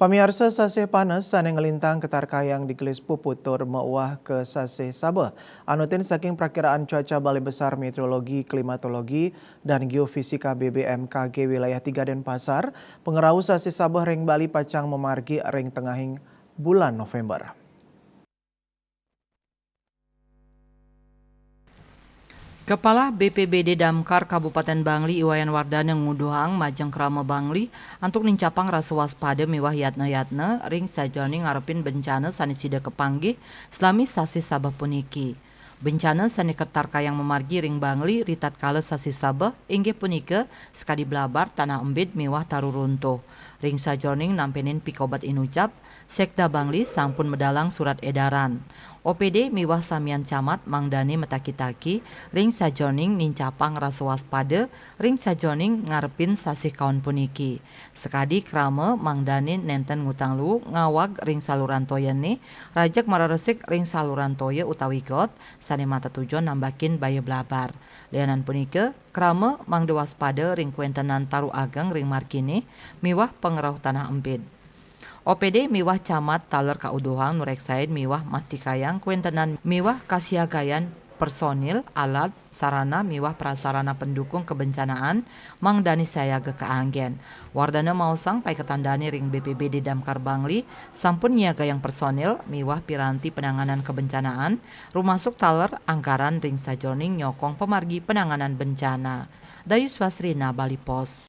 Pamirsa sasih panas sane ngelintang ketar kayang di gelis puputur meuah ke sasih Sabah. Anutin saking prakiraan cuaca Balai Besar Meteorologi, Klimatologi, dan Geofisika BBMKG wilayah 3 Denpasar, pengerau sasih Sabah ring Bali pacang memargi ring tengahing bulan November. Kepala BPBD Damkar Kabupaten Bangli Iwayan Wardana nguduhang majeng krama Bangli antuk nincapang rasa waspada mewah yatna ring sajoni ngarepin bencana sani sida kepanggih selami sasi Sabah puniki. Bencana sani ketar kayang memargi ring Bangli ritat kala sasi Sabah inggih punika sekadi blabar tanah embit mewah taru runtuh. Ring sajoning nampenin pikobat inucap Sekda Bangli sampun medalang surat edaran. OPD miwah samian camat mangdani metakitaki ring sajoning nincapang rasa waspada ring sajoning ngarepin sasih kaon puniki. Sekadi krama mangdani nenten ngutang lu ngawag ring saluran toya nih rajak mararesik ring saluran toya utawi got sane mata tujuan nambakin baya blabar. Lianan punika krama mangde waspada ring kuentenan taru agang ring markini miwah pengerau tanah empit. OPD miwah camat taler kauduhang nureksaid miwah mastikayang kuentenan miwah kasiagayan personil alat sarana miwah prasarana pendukung kebencanaan mangdani sayaga keanggen. Wardana mausang pai ketandani ring BPBD Damkar Bangli sampun nyiaga yang personil miwah piranti penanganan kebencanaan rumasuk taler anggaran ring sajoning nyokong pemargi penanganan bencana. Dayus Wasrina Bali Pos.